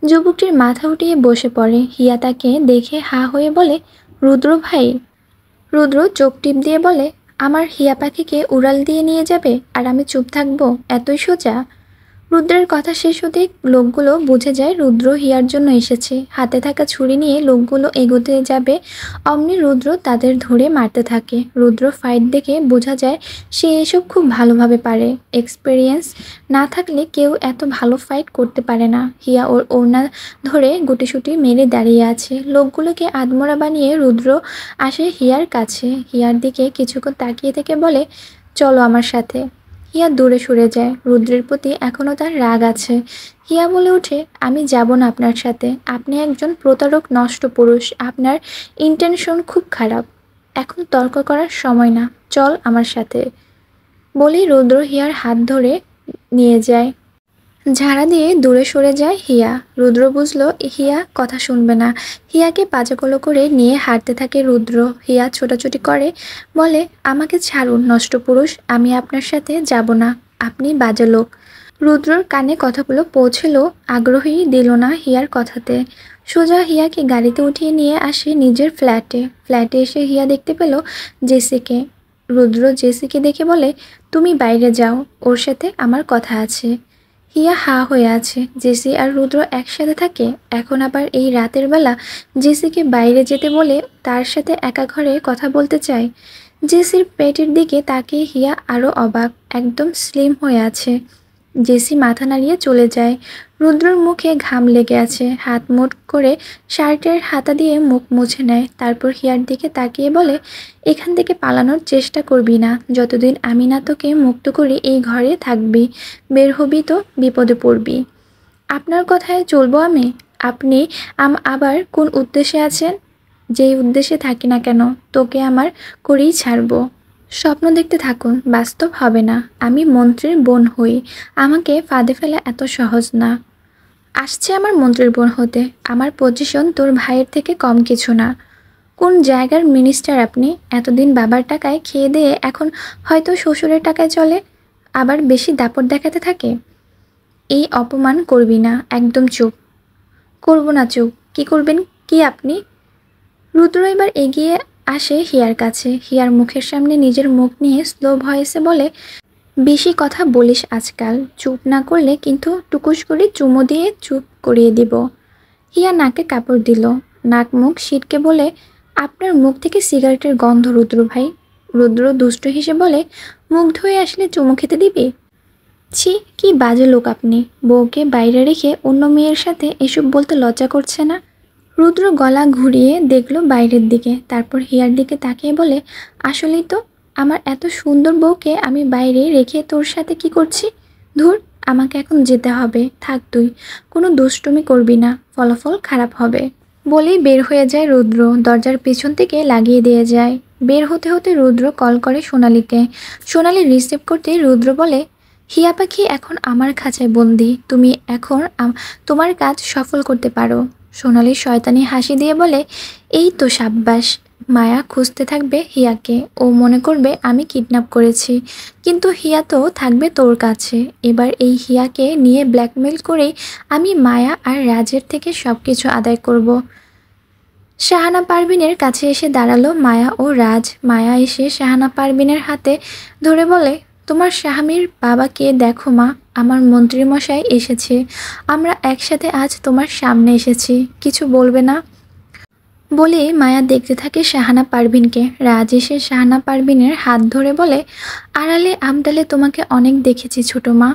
যুবকটির মাথা উঠিয়ে বসে পড়ে। হিয়া তাকে দেখে হা হয়ে বলে, রুদ্র ভাই। রুদ্র চোখ টিপ দিয়ে বলে, আমার হিয়া পাখিকে উড়াল দিয়ে নিয়ে যাবে আর আমি চুপ থাকবো? এতই সোজা? রুদ্রের কথা শেষ হতেই লোকগুলো বুঝে যায় রুদ্র হিয়ার জন্য এসেছে। হাতে থাকা ছুরি নিয়ে লোকগুলো এগোতে যাবে, অমনি রুদ্র তাদের ধরে মারতে থাকে। রুদ্র ফাইট দেখে বোঝা যায় সে এসব খুব ভালোভাবে পারে। এক্সপেরিয়েন্স না থাকলে কেউ এত ভালো ফাইট করতে পারে না। হিয়া ওর ওড়না ধরে গুটিসুটি মেরে দাঁড়িয়ে আছে। লোকগুলোকে আদমোড়া বানিয়ে রুদ্র আসে হিয়ার কাছে। হিয়ার দিকে কিছুক্ষণ তাকিয়ে থেকে বলে, চলো আমার সাথে। হিয়া দূরে সরে যায়। রুদ্রের প্রতি এখনও তার রাগ আছে। হিয়া বলে ওঠে, আমি যাব না আপনার সাথে। আপনি একজন প্রতারক, নষ্ট পুরুষ। আপনার ইন্টেনশন খুব খারাপ। এখন তর্ক করার সময় না, চল আমার সাথে। বলেই রুদ্র হিয়ার হাত ধরে নিয়ে যায়। ঝাড়া দিয়ে দূরে সরে যায় হিয়া। রুদ্র বুঝলো হিয়া কথা শুনবে না। হিয়াকে পাজাকলো করে নিয়ে হাঁটতে থাকে রুদ্র। হিয়া ছোটাছুটি করে, বলে, আমাকে ছাড়ুন নষ্ট পুরুষ, আমি আপনার সাথে যাব না, আপনি বাজে লোক। রুদ্রর কানে কথাগুলো পৌঁছলেও আগ্রহী দিল না হিয়ার কথাতে। সোজা হিয়াকে গাড়িতে উঠিয়ে নিয়ে আসে নিজের ফ্ল্যাটে। ফ্ল্যাটে এসে হিয়া দেখতে পেল জেসিকে। রুদ্র জেসিকে দেখে বলে, তুমি বাইরে যাও, ওর সাথে আমার কথা আছে। হিয়া হা হয়ে আছে। জেসি আর রুদ্র একসাথে থাকে, এখন আবার এই রাতের বেলা জেসিকে বাইরে যেতে বলে তার সাথে একা ঘরে কথা বলতে চায়। জেসির পেটের দিকে তাকিয়ে হিয়া আরও অবাক, একদম স্লিম হয়ে আছে। জেসি মাথা নাড়িয়ে চলে যায়। রুদ্রর মুখে ঘাম লেগে আছে, হাত মুঠ করে শার্টের হাতা দিয়ে মুখ মুছে নেয়। তারপর হিয়ার দিকে তাকিয়ে বলে, এখান থেকে পালানোর চেষ্টা করবি না, যতদিন আমি না তোকে মুক্ত করি এই ঘরে থাকবি, বের হবি তো বিপদে পড়বি। আপনার কথায় চলবো আমি? আপনি আবার কোন উদ্দেশ্যে আছেন? যেই উদ্দেশ্যে থাকি না কেন, তোকে আমার করেই ছাড়বো। স্বপ্ন দেখতে থাকুন, বাস্তব হবে না। আমি মন্ত্রীর বোন হই, আমাকে ফাঁদে ফেলা এত সহজ না। আসছে আমার মন্ত্রীর বোন হতে, আমার পজিশন তোর ভাইয়ের থেকে কম কিছু না। কোন জায়গার মিনিস্টার আপনি? এতদিন বাবার টাকায় খেয়ে দিয়ে এখন হয়তো শ্বশুরের টাকায় চলে, আবার বেশি দাপট দেখাতে থাকে। এই অপমান করবি না, একদম চুপ। করব না চুপ। কি করবেন কি আপনি? রুদ্র এবার এগিয়ে আসে হিয়ার কাছে। হিয়ার মুখের সামনে নিজের মুখ নিয়ে স্লো ভয়েসে বলে, বেশি কথা বলিস আজকাল, চুপ না করলে কিন্তু টুকুস করে চুমো দিয়ে চুপ করিয়ে দিব। হিয়া নাকে কাপড় দিল, নাক মুখ সিটকে বলে, আপনার মুখ থেকে সিগারেটের গন্ধ রুদ্র ভাই। রুদ্র দুষ্ট হেসে বলে, মুখ ধুয়ে আসলে চুমো খেতে দিবি? ছি, কি বাজে লোক আপনি। বউকে বাইরে রেখে অন্য মেয়ের সাথে এসব বলতে লজ্জা করছে না? রুদ্র গলা ঘুরিয়ে দেখলো বাইরের দিকে, তারপর হিয়ার দিকে তাকিয়ে বলে, আসলেই তো, আমার এত সুন্দর বউকে আমি বাইরে রেখে তোর সাথে কি করছি? ধুর, আমাকে এখন যেতে হবে, থাক তুই, কোনো দুষ্টুমি করবি না, ফলাফল খারাপ হবে। বলেই বের হয়ে যায় রুদ্র, দরজার পেছন থেকে লাগিয়ে দিয়ে যায়। বের হতে হতে রুদ্র কল করে সোনালীকে। সোনালী রিসিভ করতে রুদ্র বলে, হিয়া পাখি এখন আমার খাঁচায় বন্দি, তুমি এখন তোমার কাজ সফল করতে পারো। সোনালি শয়তানি হাসি দিয়ে বলে, এই তো সাব্বাস। মায়া খুঁজতে থাকবে হিয়াকে, ও মনে করবে আমি কিডন্যাপ করেছি, কিন্তু হিয়া তো থাকবে তোর কাছে। এবার এই হিয়াকে নিয়ে ব্ল্যাকমেল করেই আমি মায়া আর রাজের থেকে সব কিছু আদায় করব। শাহানা পারভিনের কাছে এসে দাঁড়ালো মায়া ও রাজ। মায়া এসে শাহানা পারভিনের হাতে ধরে বলে, তোমার স্বামীর বাবাকে দেখো মা, আমার মন্ত্রীমশাই এসেছে, আমরা একসাথে আজ তোমার সামনে এসেছি, কিছু বলবে না? বলে মায়া দেখতে থাকে শাহানা পারভিনকে। রাজ এসে শাহানা পারভিনের হাত ধরে বলে, আড়ালে আবডালে তোমাকে অনেক দেখেছি ছোট মা,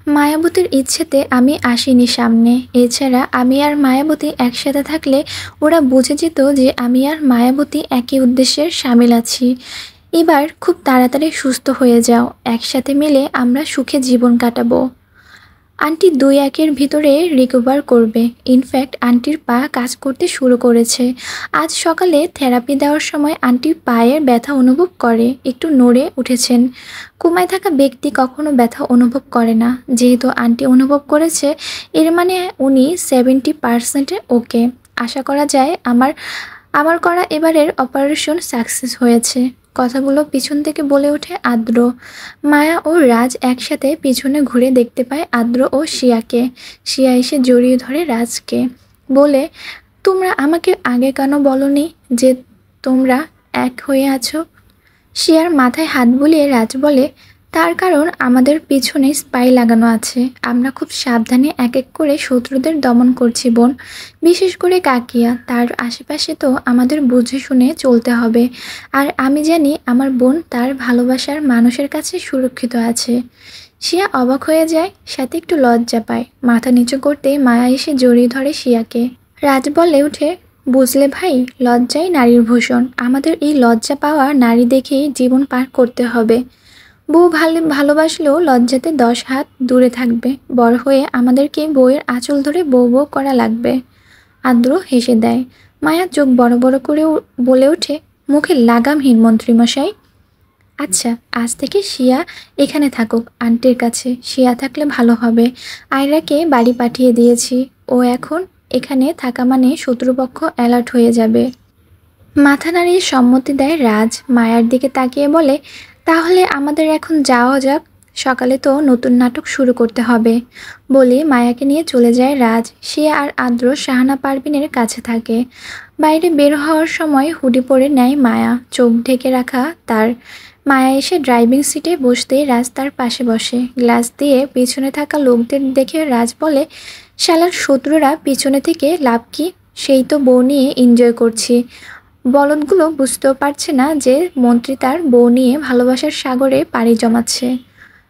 মায়াবতীর ইচ্ছেতে আমি আসিনি সামনে। এছাড়া আমি আর মায়াবতী একসাথে থাকলে ওরা বুঝে যেত যে আমি আর মায়াবতী একই উদ্দেশ্যের সামিল আছি। এবার খুব তাড়াতাড়ি সুস্থ হয়ে যাও, একসাথে মিলে আমরা সুখে জীবন কাটাবো। আন্টি 2-1 ভিতরে রিকভার করবে। ইনফ্যাক্ট আন্টির পা কাজ করতে শুরু করেছে। আজ সকালে থেরাপি দেওয়ার সময় আন্টির পায়ের ব্যথা অনুভব করে, একটু নড়ে উঠেছেন। কোমায় থাকা ব্যক্তি কখনো ব্যথা অনুভব করে না। যেহেতু আন্টি অনুভব করেছে, এর মানে উনি 70% ওকে। আশা করা যায় আমার করা এবারের অপারেশন সাকসেস হয়েছে। কথাগুলো পিছন থেকে বলে ওঠে আদ্র। মায়া ও রাজ একসাথে পিছনে ঘুরে দেখতে পায় আদ্র ও শিয়াকে। শিয়া এসে জড়িয়ে ধরে রাজকে, বলে, তোমরা আমাকে আগে কেন বলনি যে তোমরা এক হয়ে আছো? শিয়ার মাথায় হাত বুলিয়ে রাজ বলে, তার কারণ আমাদের পিছনে স্পাই লাগানো আছে। আমরা খুব সাবধানে এক এক করে শত্রুদের দমন করছি বোন। বিশেষ করে কাকিয়া, তার আশেপাশে তো আমাদের বুঝে শুনে চলতে হবে। আর আমি জানি আমার বোন তার ভালোবাসার মানুষের কাছে সুরক্ষিত আছে। শিয়া অবাক হয়ে যায়, সাথে একটু লজ্জা পায়। মাথা নিচু করতে মায়া এসে জড়িয়ে ধরে শিয়াকে। রাজ বলে উঠে, বুঝলে ভাই, লজ্জাই নারীর ভূষণ। আমাদের এই লজ্জা পাওয়া নারী দেখেই জীবন পার করতে হবে। বউ ভালোবাসলেও লজ্জাতে 10 হাত দূরে থাকবে। বড় হয়ে আমাদেরকে বউয়ের আঁচল ধরে বউ বউ করা লাগবে। আদ্র হেসে দেয়। মায়া চোখ বড় বড় করে বলে ওঠে, মুখে লাগামহীন মন্ত্রীমশাই। আচ্ছা, আজ থেকে শিয়া এখানে থাকুক আন্টির কাছে। শিয়া থাকলে ভালো হবে। আয়রাকে বাড়ি পাঠিয়ে দিয়েছি, ও এখন এখানে থাকা মানে শত্রুপক্ষ অ্যালার্ট হয়ে যাবে। মাথা নাড়িয়ে সম্মতি দেয় রাজ। মায়ার দিকে তাকিয়ে বলে, তাহলে আমাদের এখন যাওয়া যাক, সকালে তো নতুন নাটক শুরু করতে হবে। বলে মায়াকে নিয়ে চলে যায় রাজ। শিয়া আর আদ্র শাহানা পারভিনের কাছে থাকে। বাইরে বের হওয়ার সময় হুডি পরে নেয় মায়া, চোখ ঢেকে রাখা তার। মায়া এসে ড্রাইভিং সিটে বসতেই রাজ তার পাশে বসে। গ্লাস দিয়ে পিছনে থাকা লোকদের দেখে রাজ বলে, শালার শত্রুরা পিছনে থেকে লাভ কি, সেই তো বউ নিয়ে এনজয় করছি। বলদগুলো বুঝতেও পারছে না যে মন্ত্রী তার বউ নিয়ে ভালোবাসার সাগরে পাড়ি জমাচ্ছে।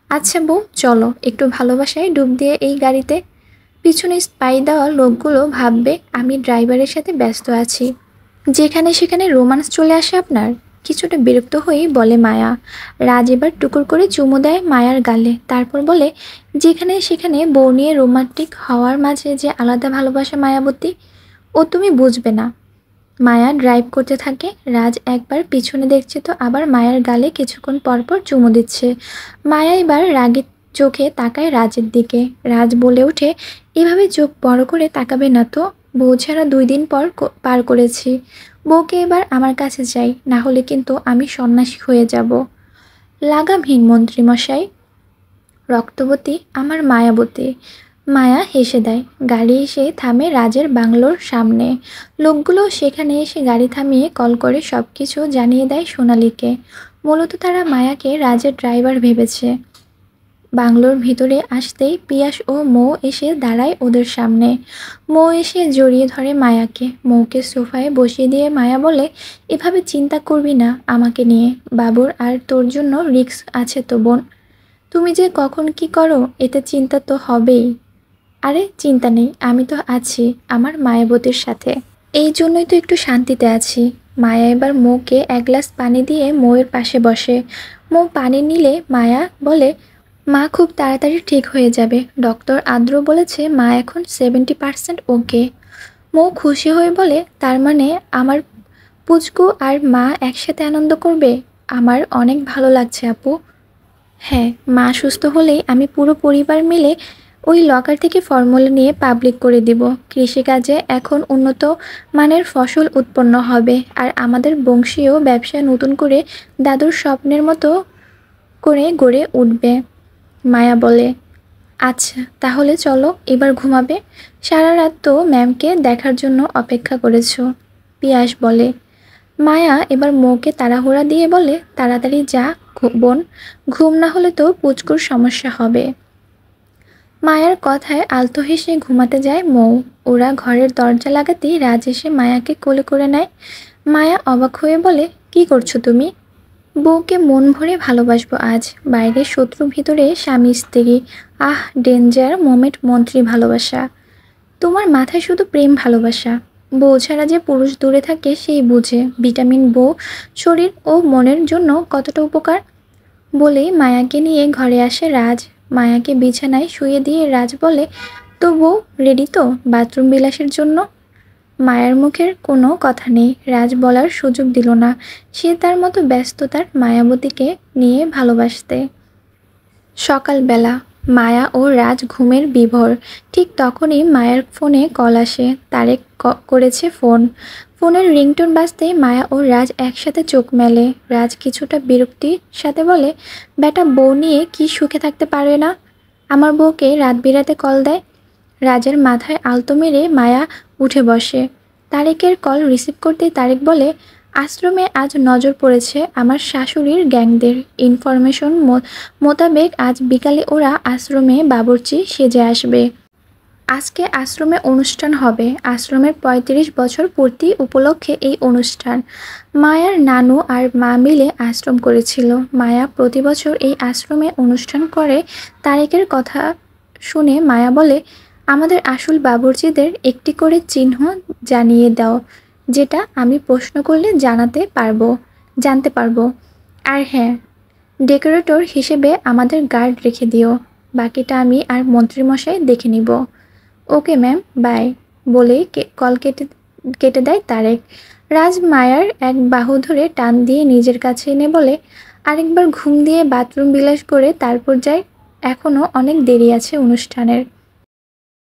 আচ্ছা বউ, চলো একটু ভালোবাসায় ডুব দিয়ে এই গাড়িতে। পিছনে স্পাই দেওয়া লোকগুলো ভাববে আমি ড্রাইভারের সাথে ব্যস্ত আছি। যেখানে সেখানে রোমান্স চলে আসে আপনার। কিছুটা বিরক্ত হয়েই বলে মায়া। রাজ এবার টুকুর করে চুমু দেয় মায়ার গালে, তারপর বলে, যেখানে সেখানে বউ নিয়ে রোমান্টিক হওয়ার মাঝে যে আলাদা ভালোবাসা মায়াবতী, ও তুমি বুঝবে না। মায়া ড্রাইভ করতে থাকে। রাজ একবার পিছনে দেখছে তো আবার মায়ার গালে কিছুক্ষণ পরপর চুমু দিচ্ছে। মায়া এবার রাগের চোখে তাকায় রাজের দিকে। রাজ বলে ওঠে, এভাবে চোখ বড় করে তাকাবে না তো। বউ ছাড়া 2 দিন পার করেছি। বউকে এবার আমার কাছে চাই, না হলে কিন্তু আমি সন্ন্যাসী হয়ে যাব। লাগামহীন মন্ত্রীমশাই। রক্তবতী আমার মায়াবতী। মায়া হেসে দেয়। গাড়ি এসে থামে রাজের বাংলোর সামনে। লোকগুলো সেখানে এসে গাড়ি থামিয়ে কল করে সব কিছু জানিয়ে দেয় সোনালীকে। মূলত তারা মায়াকে রাজের ড্রাইভার ভেবেছে। বাংলোর ভিতরে আসতেই পিয়াস ও মৌ এসে দাঁড়ায় ওদের সামনে। মৌ এসে জড়িয়ে ধরে মায়াকে। মৌকে সোফায় বসিয়ে দিয়ে মায়া বলে, এভাবে চিন্তা করবি না আমাকে নিয়ে। বাবুর আর তোর জন্য রিস্ক আছে তো বোন। তুমি যে কখন কি করো এতে চিন্তা তো হবেই। আরে চিন্তা নেই, আমি তো আছি আমার মায়াবতীর সাথে। এই জন্যই তো একটু শান্তিতে আছি। মায়া এবার মৌকে 1 গ্লাস পানি দিয়ে মৌয়ের পাশে বসে। মৌ পানি নিলে মায়া বলে, মা খুব তাড়াতাড়ি ঠিক হয়ে যাবে। ডক্টর আদ্র বলেছে মা এখন 70% ওকে। মৌ খুশি হয়ে বলে, তার মানে আমার পুচকু আর মা একসাথে আনন্দ করবে। আমার অনেক ভালো লাগছে আপু। হ্যাঁ, মা সুস্থ হলেই আমি পুরো পরিবার মিলে ওই লকার থেকে ফর্মুলা নিয়ে পাবলিক করে দিব। কৃষিকাজে এখন উন্নত মানের ফসল উৎপন্ন হবে, আর আমাদের বংশীয় ব্যবসা নতুন করে দাদুর স্বপ্নের মতো করে গড়ে উঠবে। মায়া বলে, আচ্ছা তাহলে চলো এবার ঘুমাবে। সারা রাত তো ম্যামকে দেখার জন্য অপেক্ষা করেছো। পিয়াস বলে। মায়া এবার মৌকে তাড়াহুড়া দিয়ে বলে, তাড়াতাড়ি যা বোন, ঘুম না হলে তো পুচকুর সমস্যা হবে। মায়ার কথায় আলতো হেসে ঘুমাতে যায় মৌ। ওরা ঘরের দরজা লাগাতেই রাজ এসে মায়াকে কোলে করে নেয়। মায়া অবাক হয়ে বলে, কি করছো তুমি? বউকে মন ভরে ভালোবাসবো আজ, বাইরে শত্রু ভিতরে স্বামী স্ত্রী। আহ, ডেঞ্জার মোমেন্ট মন্ত্রী ভালোবাসা। তোমার মাথায় শুধু প্রেম ভালোবাসা। বউ ছাড়া যে পুরুষ দূরে থাকে সেই বুঝে ভিটামিন বউ শরীর ও মনের জন্য কতটা উপকার। বলেই মায়াকে নিয়ে ঘরে আসে রাজ। মায়াকে বিছানায় শুয়ে দিয়ে রাজ বলে, তো বউ রেডি তো বাথরুম বিলাসের জন্য? মায়ের মুখের কোনো কথা নেই, রাজ বলার সুযোগ দিল না। সে তার মতো ব্যস্ত তার মায়াবতীকে নিয়ে ভালোবাসতে। সকালবেলা মায়া ও রাজ ঘুমের বিভোর। ঠিক তখনই মায়ের ফোনে কল আসে। তারেক করেছে ফোন। ফোনের রিংটোন বাজতেই মায়া ও রাজ একসাথে চোখ মেলে। রাজ কিছুটা বিরক্তির সাথে বলে, বেটা বউ নিয়ে কি সুখে থাকতে পারে না? আমার বউকে রাত বিরাতে কল দেয়। রাজের মাথায় আলতো মেরে মায়া উঠে বসে। তারেকের কল রিসিভ করতেই তারেক বলে, আশ্রমে আজ নজর পড়েছে আমার শাশুড়ির গ্যাংদের। ইনফরমেশন মোতাবেক আজ বিকালে ওরা আশ্রমে বাবুর্চি সেজে আসবে। আজকে আশ্রমে অনুষ্ঠান হবে। আশ্রমের ৩৫ বছর পূর্তি উপলক্ষে এই অনুষ্ঠান। মায়ার নানু আর মা মিলে আশ্রম করেছিল। মায়া প্রতি বছর এই আশ্রমে অনুষ্ঠান করে। তারেকের কথা শুনে মায়া বলে, আমাদের আসল বাবুর্চিদের একটি করে চিহ্ন জানিয়ে দাও, যেটা আমি প্রশ্ন করলে জানতে পারবো। আর হ্যাঁ, ডেকোরেটর হিসেবে আমাদের গার্ড রেখে দিও। বাকিটা আমি আর মন্ত্রীমশাই দেখে নিব। ওকে ম্যাম, বাই বলেই কল কেটে দেয় তারেক। রাজ মায়ার এক বাহু ধরে টান দিয়ে নিজের কাছে এনে বলে, আরেকবার ঘুম দিয়ে বাথরুম বিলাস করে তারপর যাই, এখনও অনেক দেরি আছে অনুষ্ঠানের।